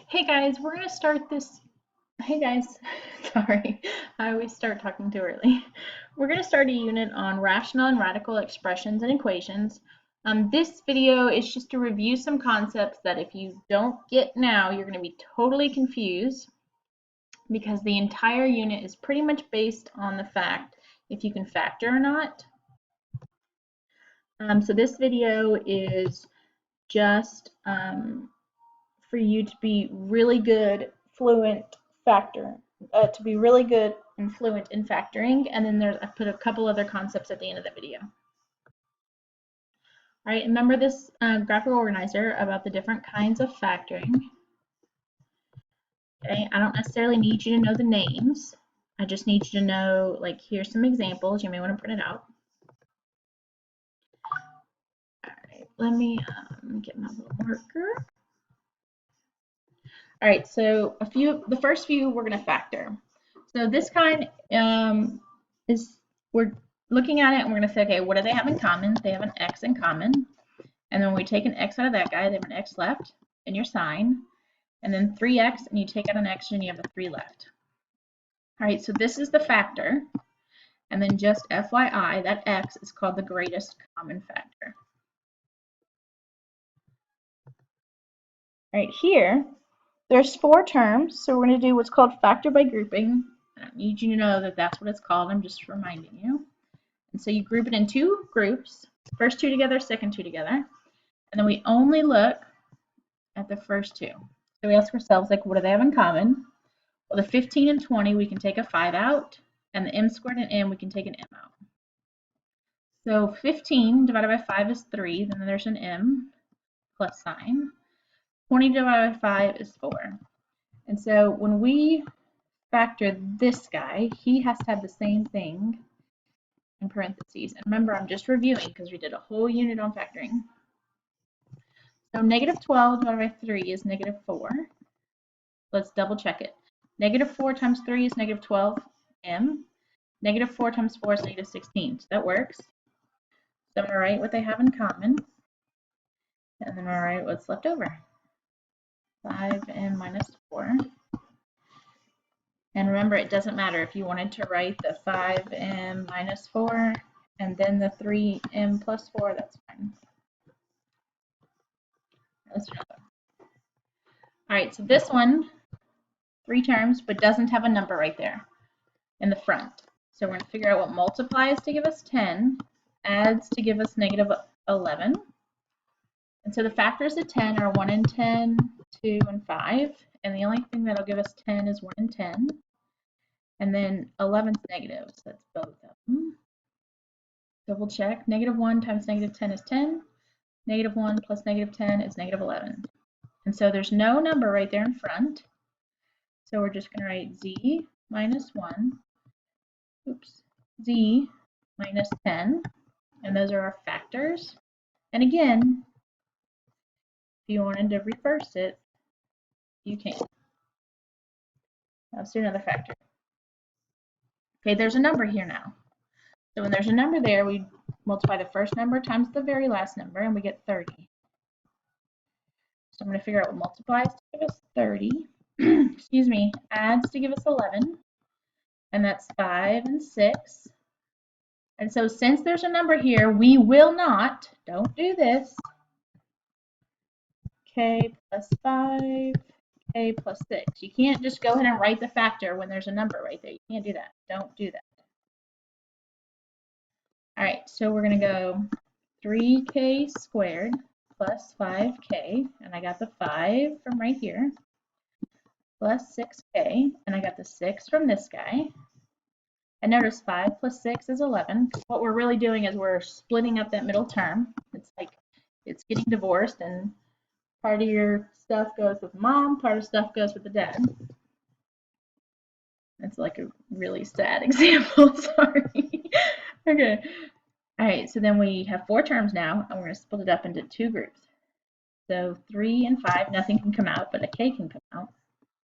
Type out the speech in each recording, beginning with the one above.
Hey guys, we're going to start this. Hey guys, sorry, I always start talking too early. We're going to start a unit on rational and radical expressions and equations. This video is just to review some concepts that if you don't get now, you're going to be totally confused because the entire unit is pretty much based on the fact if you can factor or not. So this video is just for you to be really good, fluent to be really good and fluent in factoring, and then I put a couple other concepts at the end of the video. All right, remember this graphical organizer about the different kinds of factoring. Okay, I don't necessarily need you to know the names. I just need you to know, like, here's some examples. You may want to print it out. All right, let me get my little marker. All right, so the first few we're going to factor. So this kind we're looking at it and we're going to say, okay, what do they have in common? They have an x in common. And then when we take an x out of that guy, they have an x left in your sign. And then 3x, and you take out an x and you have a 3 left. All right, so this is the factor. And then just FYI, that x is called the greatest common factor. All right, here, there's 4 terms, so we're going to do what's called factor by grouping. I don't need you to know that that's what it's called. I'm just reminding you. And so you group it in 2 groups, first 2 together, second 2 together. And then we only look at the first 2. So we ask ourselves, like, what do they have in common? Well, the 15 and 20, we can take a 5 out, and the m squared and m, we can take an m out. So 15 divided by 5 is 3, then there's an m plus sign. 20 divided by 5 is 4. And so when we factor this guy, he has to have the same thing in parentheses. And remember, I'm just reviewing because we did a whole unit on factoring. So negative 12 divided by 3 is negative 4. Let's double check it. Negative 4 times 3 is negative 12m. Negative 4 times 4 is negative 16. So that works. So I'm going to write what they have in common. And then I'll write what's left over. 5m minus 4. And remember, it doesn't matter if you wanted to write the 5m minus 4 and then the 3m plus 4, that's fine. Let's do another. All right, so this one, 3 terms, but doesn't have a number right there in the front. So we're going to figure out what multiplies to give us 10, adds to give us negative 11. And so the factors of 10 are 1 and 10, 2 and 5. And the only thing that'll give us 10 is 1 and 10. And then 11 is negative, so that's both of them. Double check. Negative 1 times negative 10 is 10. Negative 1 plus negative 10 is negative 11. And so there's no number right there in front. So we're just going to write z minus 1. Oops. Z minus 10. And those are our factors. And again, if you wanted to reverse it, you can. Let's do another factor. Okay, there's a number here now. So when there's a number there, we multiply the first number times the very last number, and we get 30. So I'm going to figure out what multiplies to give us 30. Excuse me, adds to give us 11. And that's 5 and 6. And so since there's a number here, we will not, don't do this, k plus 5, k plus 6. You can't just go ahead and write the factor when there's a number right there. You can't do that. Don't do that. All right, so we're going to go 3k squared plus 5k, and I got the 5 from right here, plus 6k, and I got the 6 from this guy. And notice 5 plus 6 is 11. What we're really doing is we're splitting up that middle term. It's like it's getting divorced, and part of your stuff goes with mom, part of stuff goes with the dad. It's like a really sad example, sorry. Okay. All right, so then we have 4 terms now, and we're going to split it up into 2 groups. So 3 and 5, nothing can come out, but a k can come out.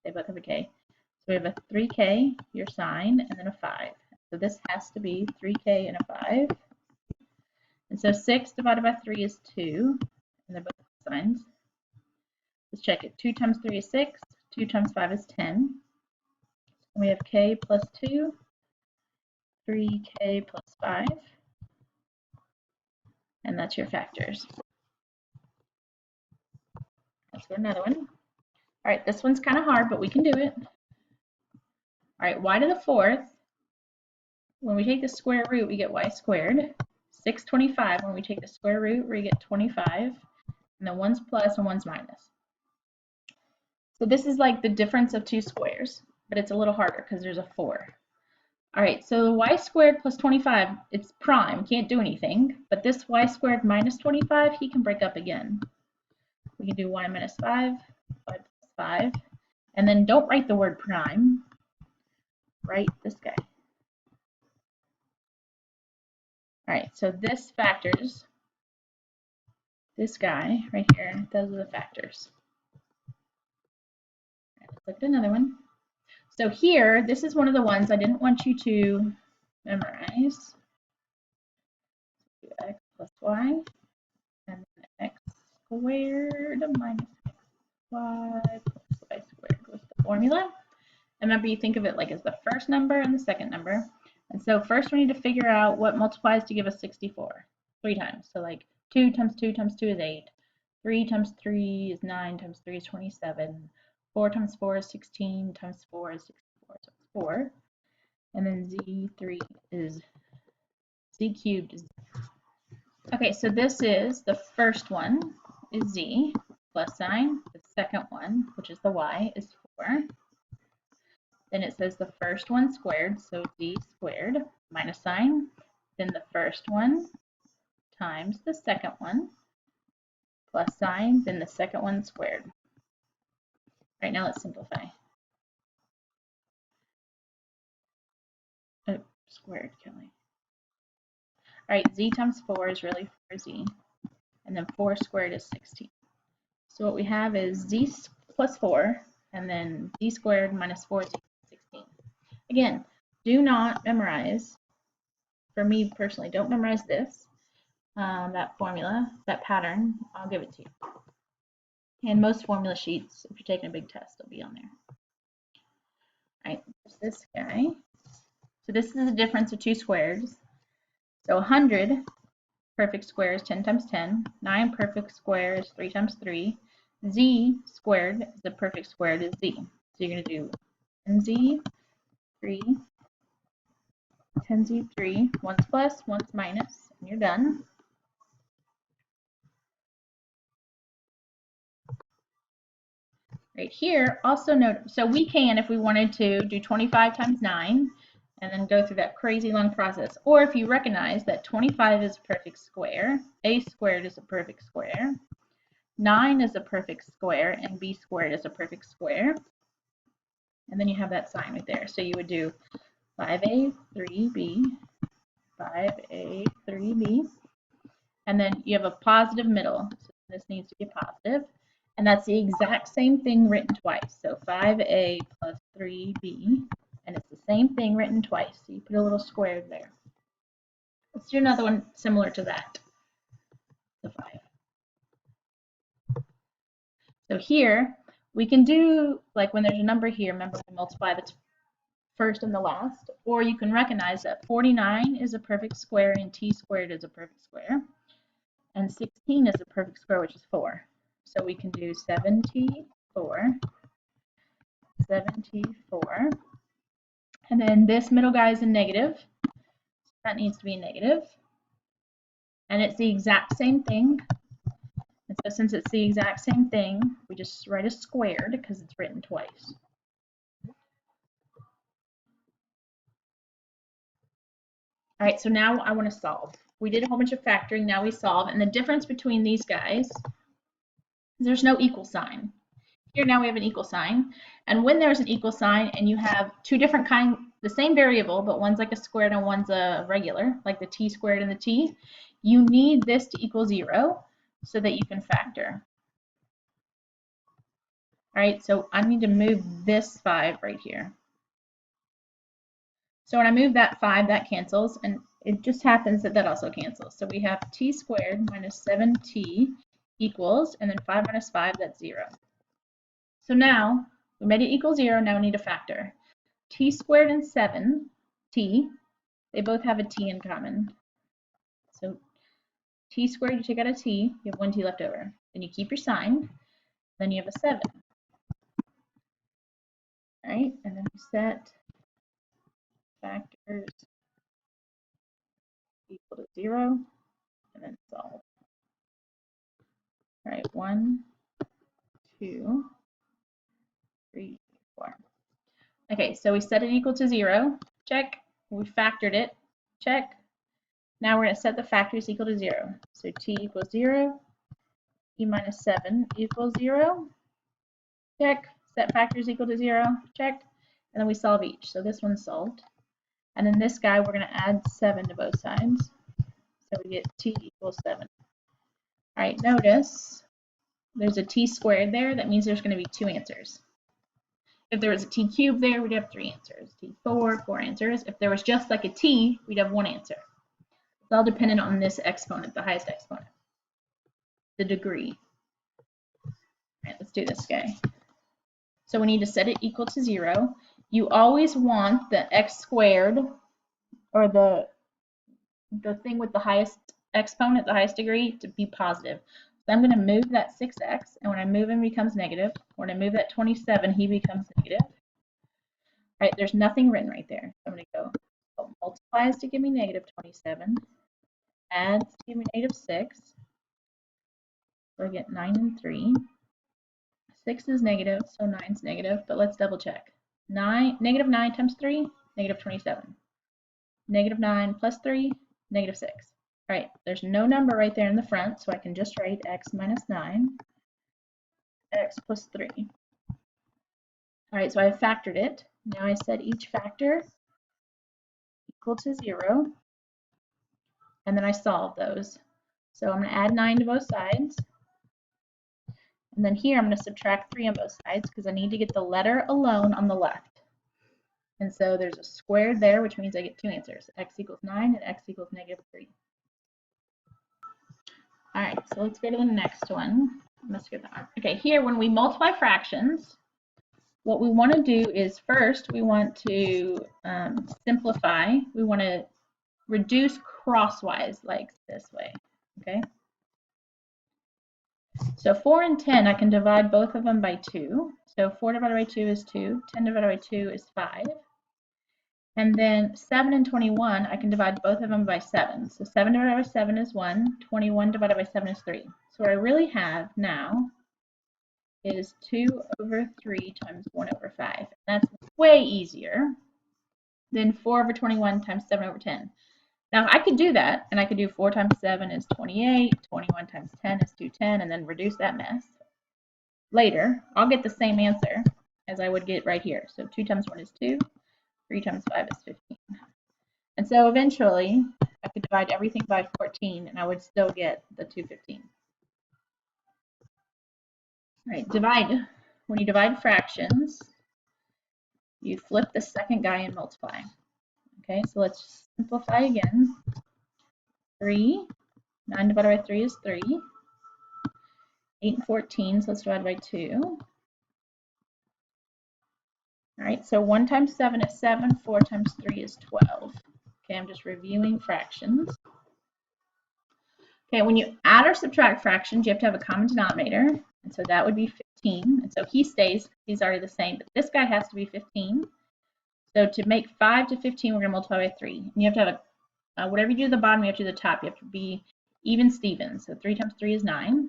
They both have a k. So we have a 3k, your sign, and then a 5. So this has to be 3k and a 5. And so 6 divided by 3 is 2, and they're both signs. Let's check it. 2 times 3 is 6, 2 times 5 is 10. We have k plus 2, 3k plus 5, and that's your factors. Let's go another one. All right, this one's kind of hard, but we can do it. All right, y to the fourth. When we take the square root, we get y squared. 625, when we take the square root, we get 25. And then one's plus and one's minus. So this is like the difference of two squares, but it's a little harder because there's a 4. All right, so y squared plus 25, it's prime, can't do anything. But this y squared minus 25, he can break up again. We can do y minus 5, y plus 5. And then don't write the word prime. Write this guy. All right, so this factors this guy right here. Those are the factors. All right, let's look at another one. So here, this is one of the ones I didn't want you to memorize. Do x plus y, and then x squared minus y plus y squared was the formula. And remember, you think of it like as the first number and the second number. And so first we need to figure out what multiplies to give us 64. 3 times. So like 2 times 2 times 2 is 8. 3 times 3 is 9 times 3 is 27. 4 times 4 is 16 times 4 is 64. So it's 4. And then z3 is z cubed is. Okay, so this is the first one is z plus sign. The second one, which is the y, is 4. Then it says the first one squared, so z squared minus sign. Then the first one times the second one plus sign. Then the second one squared. Right now let's simplify. Oh, squared, Kelly. All right, z times 4 is really 4z. And then 4 squared is 16. So what we have is z plus 4, and then z squared minus 4z is 16. Again, do not memorize. For me personally, don't memorize this, that formula, that pattern. I'll give it to you. And most formula sheets, if you're taking a big test, will be on there. All right, there's this guy. So this is the difference of two squares. So 100 perfect square is 10 times 10. 9 perfect square is 3 times 3. Z squared is the perfect square is z. So you're going to do 10z, 3, 10z, 3. One's plus, one's minus, and you're done. Right here, also note, so we can, if we wanted to, do 25 times 9 and then go through that crazy long process. Or if you recognize that 25 is a perfect square, a squared is a perfect square, 9 is a perfect square, and b squared is a perfect square. And then you have that sign right there. So you would do 5a, 3b, 5a, 3b. And then you have a positive middle. So this needs to be positive. And that's the exact same thing written twice. So 5a plus 3b. And it's the same thing written twice. So you put a little square there. Let's do another one similar to that. The 5. So here, we can do, like when there's a number here, remember we multiply the first and the last. Or you can recognize that 49 is a perfect square and t squared is a perfect square. And 16 is a perfect square, which is 4. So we can do 74, 74. And then this middle guy is a negative. That needs to be a negative. And it's the exact same thing. And so since it's the exact same thing, we just write a squared because it's written twice. All right, so now I want to solve. We did a whole bunch of factoring, now we solve. And the difference between these guys, there's no equal sign. Here now we have an equal sign. And when there's an equal sign and you have two different kinds, the same variable, but one's like a squared and one's a regular, like the t squared and the t, you need this to equal 0 so that you can factor. All right, so I need to move this 5 right here. So when I move that 5, that cancels, and it just happens that that also cancels. So we have t squared minus 7t equals, and then 5 minus 5, that's 0. So now We made it equal 0. Now we need a factor. T squared and 7t, they both have a t in common. So t squared, you take out a t, you have 1 t left over. Then you keep your sign, then you have a 7. All right, and then we set factors equal to 0, and then solve. All right, 1, 2, 3, 4. Okay, so we set it equal to 0. Check. We factored it. Check. Now we're going to set the factors equal to 0. So t equals 0. E minus 7 equals 0. Check. Set factors equal to 0. Check. And then we solve each. So this one's solved. And then this guy, we're going to add 7 to both sides. So we get t equals 7. All right, notice there's a t squared there. That means there's going to be 2 answers. If there was a t cubed there, we'd have 3 answers. T4, 4 answers. If there was just like a t, we'd have 1 answer. It's all dependent on this exponent, the highest exponent, the degree. All right, let's do this guy. So we need to set it equal to 0. You always want the x squared, or the thing with the highest exponent, the highest degree, to be positive. So I'm going to move that 6x, and when I move him, he becomes negative. When I move that 27, he becomes negative. All right, there's nothing written right there. So I'm going to go multiplies to give me negative 27, adds to give me negative 6. So I get 9 and 3. 6 is negative, so 9 is negative, but let's double check. Negative 9 times 3, negative 27. Negative 9 plus 3, negative 6. All right, there's no number right there in the front, so I can just write x minus 9, x plus 3. All right, so I've factored it. Now I set each factor equal to 0, and then I solve those. So I'm going to add 9 to both sides. And then here I'm going to subtract 3 on both sides because I need to get the letter alone on the left. And so there's a squared there, which means I get 2 answers. X equals 9 and x equals negative 3. All right, so let's go to the next one. I'm going to skip that one. Okay, here when we multiply fractions, what we want to do is first we want to simplify. We want to reduce crosswise like this way, okay? So 4 and 10, I can divide both of them by 2. So 4 divided by 2 is 2. 10 divided by 2 is 5. And then 7 and 21, I can divide both of them by 7. So 7 divided by 7 is 1. 21 divided by 7 is 3. So what I really have now is 2 over 3 times 1 over 5. That's way easier than 4 over 21 times 7 over 10. Now I could do that, and I could do 4 times 7 is 28, 21 times 10 is 210, and then reduce that mess. Later, I'll get the same answer as I would get right here. So 2 times 1 is 2, 3 times 5 is 15. And so eventually, I could divide everything by 14, and I would still get the 215. All right, divide. When you divide fractions, you flip the second guy and multiply. Okay, so let's simplify again. 3, 9 divided by 3 is 3. 8 and 14, so let's divide by 2. All right, so 1 times 7 is 7, 4 times 3 is 12. Okay, I'm just reviewing fractions. Okay, when you add or subtract fractions, you have to have a common denominator, and so that would be 15. And so he stays, he's already the same, but this guy has to be 15. So to make 5 to 15, we're going to multiply by 3. And you have to have a, whatever you do at the bottom, you have to do the top. You have to be even Stevens. So 3 times 3 is 9.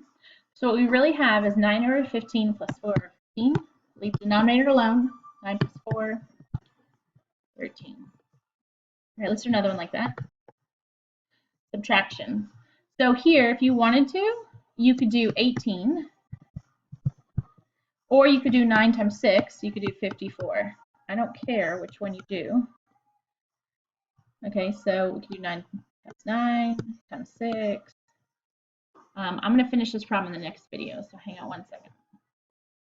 So what we really have is 9 over 15 plus 4 over 15. Leave the denominator alone. 9 plus 4, 13. All right, let's do another one like that. Subtraction. So here, if you wanted to, you could do 18. Or you could do 9 times 6. You could do 54. I don't care which one you do. Okay, so we could do 9 times 9 times 6. I'm going to finish this problem in the next video, so hang on one second.